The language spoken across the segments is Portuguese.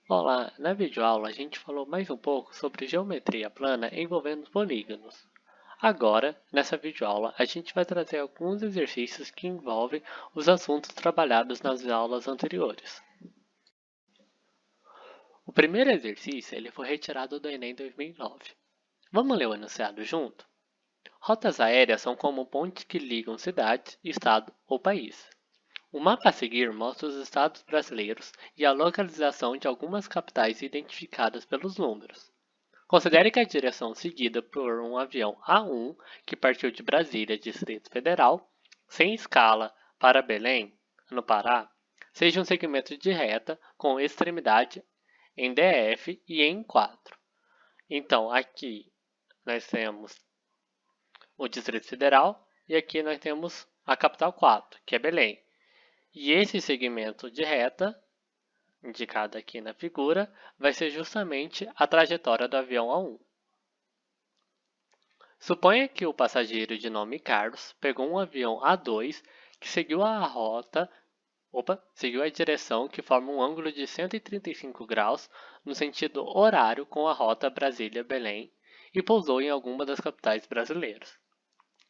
Olá, na videoaula a gente falou mais um pouco sobre geometria plana envolvendo polígonos. Agora, nessa videoaula, a gente vai trazer alguns exercícios que envolvem os assuntos trabalhados nas aulas anteriores. O primeiro exercício ele foi retirado do Enem 2009. Vamos ler o enunciado junto? Rotas aéreas são como pontes que ligam cidades, estado ou país. O mapa a seguir mostra os estados brasileiros e a localização de algumas capitais identificadas pelos números. Considere que a direção seguida por um avião A1 que partiu de Brasília, Distrito Federal, sem escala para Belém, no Pará, seja um segmento de reta com extremidade em DF e em 4. Então, aqui nós temos o Distrito Federal e aqui nós temos a capital 4, que é Belém. E esse segmento de reta, indicado aqui na figura, vai ser justamente a trajetória do avião A1. Suponha que o passageiro de nome Carlos pegou um avião A2 que seguiu a direção que forma um ângulo de 135 graus no sentido horário com a rota Brasília-Belém e pousou em alguma das capitais brasileiras.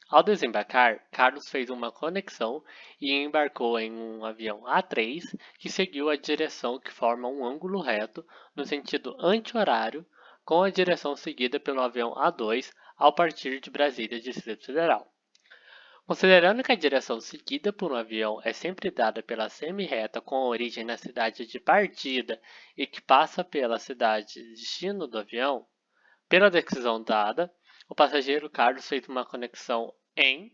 Ao desembarcar, Carlos fez uma conexão e embarcou em um avião A3 que seguiu a direção que forma um ângulo reto no sentido anti-horário com a direção seguida pelo avião A2 ao partir de Brasília, Distrito Federal. Considerando que a direção seguida por um avião é sempre dada pela semi-reta com origem na cidade de partida e que passa pela cidade de destino do avião, pela decisão dada, o passageiro Carlos fez uma conexão em.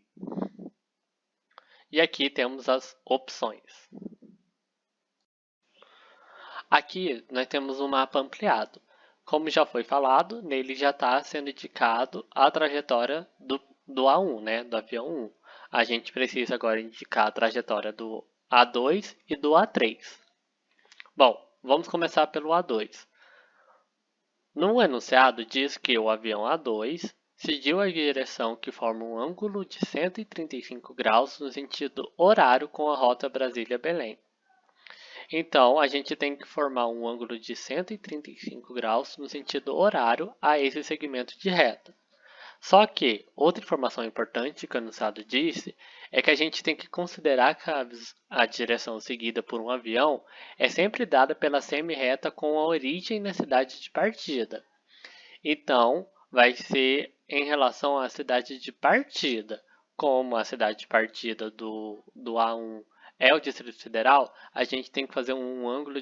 E aqui temos as opções. Aqui nós temos um mapa ampliado. Como já foi falado, nele já está sendo indicado a trajetória do A1, né, do avião 1. A gente precisa agora indicar a trajetória do A2 e do A3. Bom, vamos começar pelo A2. No enunciado diz que o avião A2 seguiu a direção que forma um ângulo de 135 graus no sentido horário com a rota Brasília-Belém. Então, a gente tem que formar um ângulo de 135 graus no sentido horário a esse segmento de reta. Só que, outra informação importante que o enunciado disse é que a gente tem que considerar que a direção seguida por um avião é sempre dada pela semi-reta com a origem na cidade de partida. Então, vai ser em relação à cidade de partida. Como a cidade de partida do A1 é o Distrito Federal, a gente tem que fazer um ângulo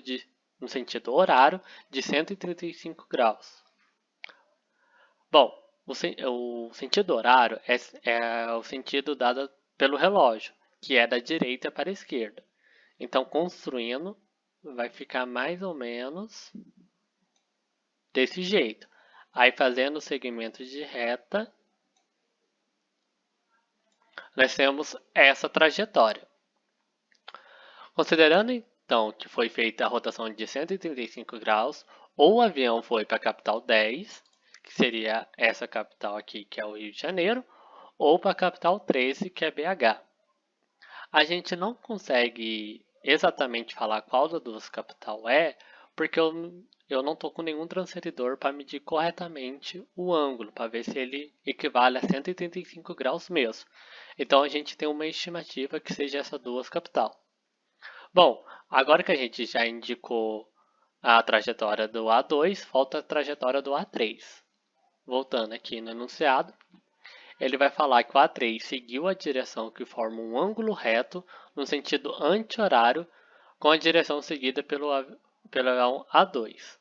no sentido horário de 135 graus. Bom, o sentido horário é o sentido dado pelo relógio, que é da direita para a esquerda. Então, construindo, vai ficar mais ou menos desse jeito. Aí, fazendo o segmento de reta, nós temos essa trajetória. Considerando então que foi feita a rotação de 135 graus, ou o avião foi para a capital 10, que seria essa capital aqui, que é o Rio de Janeiro, ou para a capital 13, que é BH. A gente não consegue exatamente falar qual das duas capital é, porque eu não estou com nenhum transferidor para medir corretamente o ângulo, para ver se ele equivale a 135 graus mesmo. Então a gente tem uma estimativa que seja essas duas capital. Bom, agora que a gente já indicou a trajetória do A2, falta a trajetória do A3. Voltando aqui no enunciado, ele vai falar que o A3 seguiu a direção que forma um ângulo reto no sentido anti-horário com a direção seguida pelo A2.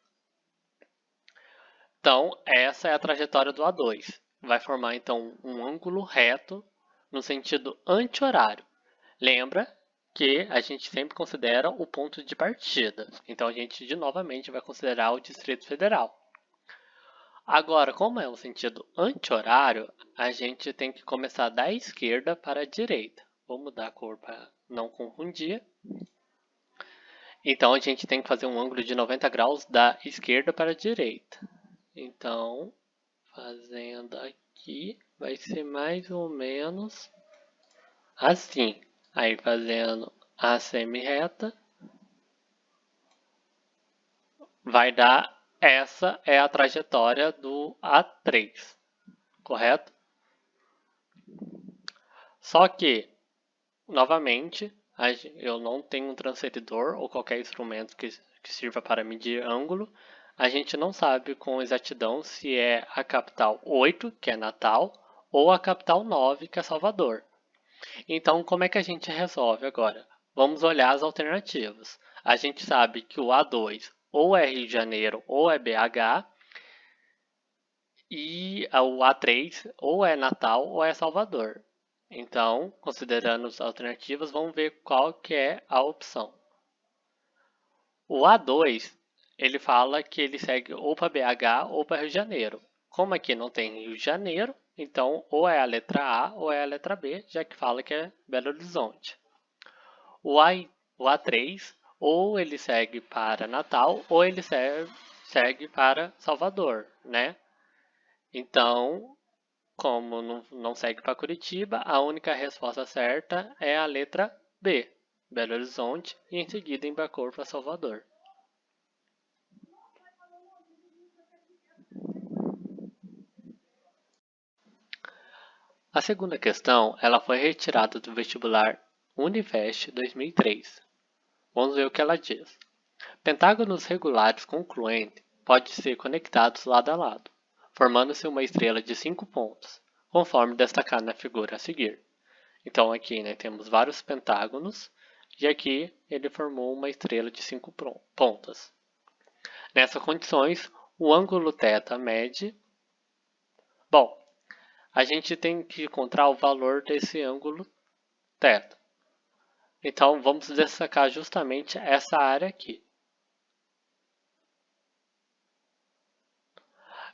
Então, essa é a trajetória do A2. Vai formar, então, um ângulo reto no sentido anti-horário. Lembra que a gente sempre considera o ponto de partida. Então, a gente, novamente, vai considerar o Distrito Federal. Agora, como é o sentido anti-horário, a gente tem que começar da esquerda para a direita. Vou mudar a cor para não confundir. Então, a gente tem que fazer um ângulo de 90 graus da esquerda para a direita. Então, fazendo aqui, vai ser mais ou menos assim. Aí, fazendo a semi-reta, vai dar essa é a trajetória do A3, correto? Só que, novamente, eu não tenho um transferidor ou qualquer instrumento que sirva para medir ângulo. A gente não sabe com exatidão se é a capital 8, que é Natal, ou a capital 9, que é Salvador. Então, como é que a gente resolve agora? Vamos olhar as alternativas. A gente sabe que o A2 ou é Rio de Janeiro ou é BH, e o A3 ou é Natal ou é Salvador. Então, considerando as alternativas, vamos ver qual que é a opção. O A2, ele fala que ele segue ou para BH ou para Rio de Janeiro. Como aqui não tem Rio de Janeiro, então ou é a letra A ou é a letra B, já que fala que é Belo Horizonte. O A3, ou ele segue para Natal ou ele segue para Salvador, né? Então, como não segue para Curitiba, a única resposta certa é a letra B, Belo Horizonte, e em seguida embarcou para Salvador. A segunda questão ela foi retirada do vestibular Unifest 2003. Vamos ver o que ela diz. Pentágonos regulares concluentes podem ser conectados lado a lado, formando-se uma estrela de 5 pontos, conforme destacado na figura a seguir. Então aqui temos vários pentágonos e aqui ele formou uma estrela de 5 pontas. Nessas condições, o ângulo θ mede... Bom, a gente tem que encontrar o valor desse ângulo θ. Então vamos destacar justamente essa área aqui.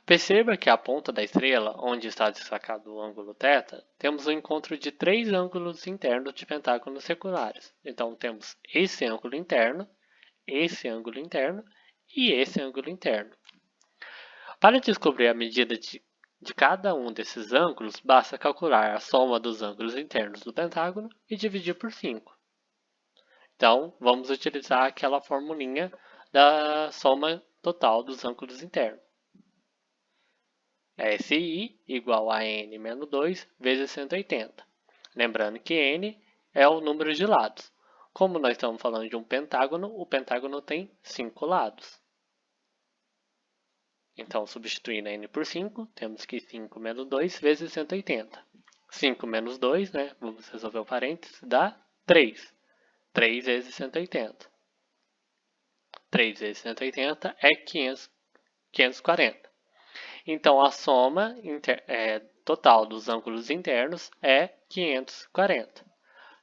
Perceba que a ponta da estrela, onde está destacado o ângulo θ, temos o encontro de 3 ângulos internos de pentágonos regulares. Então temos esse ângulo interno e esse ângulo interno. Para descobrir a medida de cada um desses ângulos, basta calcular a soma dos ângulos internos do pentágono e dividir por 5. Então, vamos utilizar aquela formulinha da soma total dos ângulos internos. SI igual a n menos 2 vezes 180. Lembrando que n é o número de lados. Como nós estamos falando de um pentágono, o pentágono tem 5 lados. Então, substituindo n por 5, temos que 5 menos 2 vezes 180. 5 menos 2, vamos resolver o parênteses, dá 3. 3 vezes 180. 3 vezes 180 é 540. Então, a soma total dos ângulos internos é 540.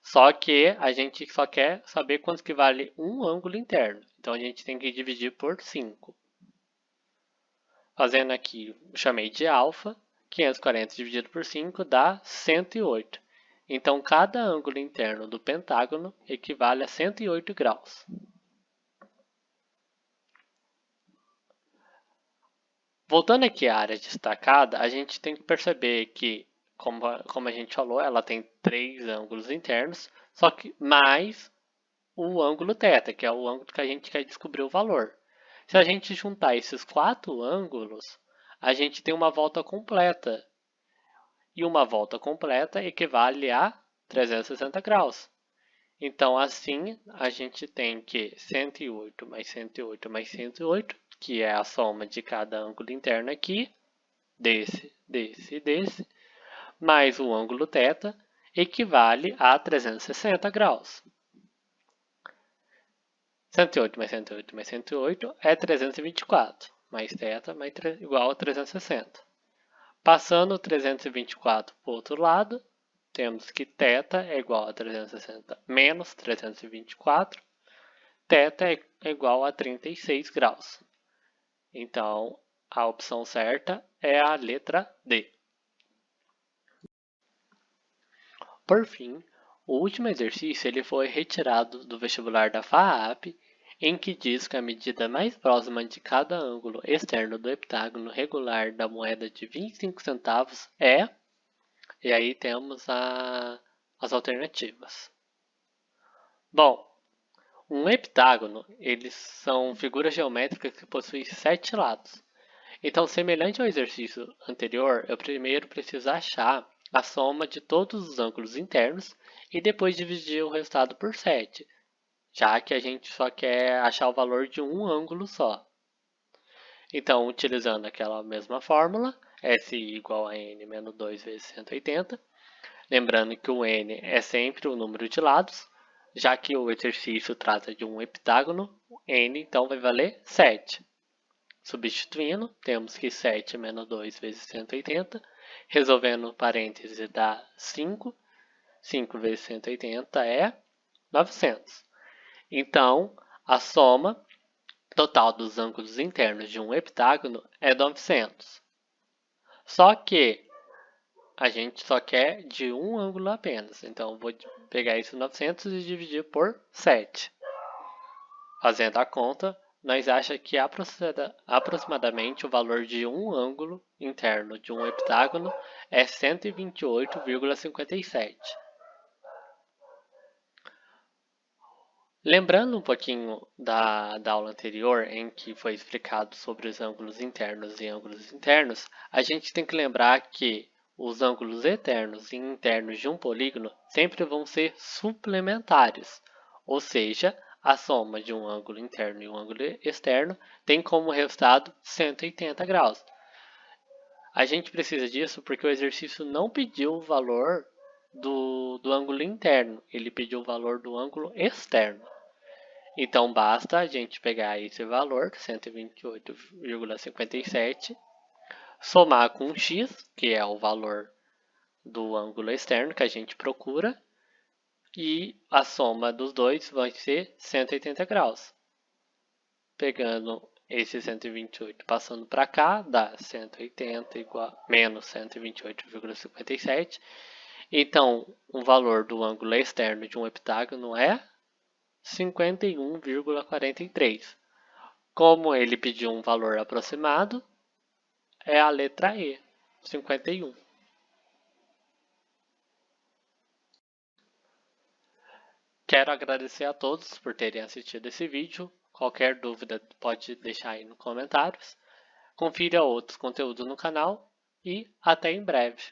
Só que a gente só quer saber quanto que vale um ângulo interno. Então, a gente tem que dividir por 5. Fazendo aqui, chamei de alfa. 540 dividido por 5 dá 108. Então, cada ângulo interno do pentágono equivale a 108 graus. Voltando aqui à área destacada, a gente tem que perceber que, como a gente falou, ela tem 3 ângulos internos, só que mais o ângulo θ, que é o ângulo que a gente quer descobrir o valor. Se a gente juntar esses 4 ângulos, a gente tem uma volta completa. E uma volta completa equivale a 360 graus. Então, assim, a gente tem que 108 mais 108 mais 108, que é a soma de cada ângulo interno aqui, desse, mais o ângulo θ, equivale a 360 graus. 108 mais 108 mais 108 é 324, mais θ igual a 360. Passando o 324 para o outro lado, temos que θ é igual a 360 menos 324. θ é igual a 36 graus. Então, a opção certa é a letra D. Por fim, o último exercício ele foi retirado do vestibular da FAAP, em que diz que a medida mais próxima de cada ângulo externo do heptágono regular da moeda de 25 centavos é... E aí temos as alternativas. Bom, Um heptágono, eles são figuras geométricas que possuem 7 lados. Então, semelhante ao exercício anterior, eu primeiro preciso achar a soma de todos os ângulos internos e depois dividir o resultado por 7, já que a gente só quer achar o valor de um ângulo só. Então, utilizando aquela mesma fórmula, S igual a N menos 2 vezes 180, lembrando que o N é sempre o número de lados, já que o exercício trata de um heptágono, N então vai valer 7. Substituindo, temos que 7 menos 2 vezes 180, resolvendo o parêntese dá 5, 5 vezes 180 é 900. Então, a soma total dos ângulos internos de um heptágono é 900. Só que a gente só quer de um ângulo apenas. Então, vou pegar esse 900 e dividir por 7. Fazendo a conta, nós achamos que aproximadamente o valor de um ângulo interno de um heptágono é 128,57. Lembrando um pouquinho da aula anterior, em que foi explicado sobre os ângulos internos e ângulos internos, a gente tem que lembrar que os ângulos externos e internos de um polígono sempre vão ser suplementares, ou seja, a soma de um ângulo interno e um ângulo externo tem como resultado 180 graus. A gente precisa disso porque o exercício não pediu o valor do ângulo interno, ele pediu o valor do ângulo externo. Então basta a gente pegar esse valor, 128,57, somar com x, que é o valor do ângulo externo que a gente procura, e a soma dos dois vai ser 180 graus. Pegando esse 128 passando para cá, dá 180 igual, menos 128,57. Então, o valor do ângulo externo de um heptágono é 51,43. Como ele pediu um valor aproximado, é a letra E, 51. Quero agradecer a todos por terem assistido esse vídeo. Qualquer dúvida pode deixar aí nos comentários. Confira outros conteúdos no canal e até em breve.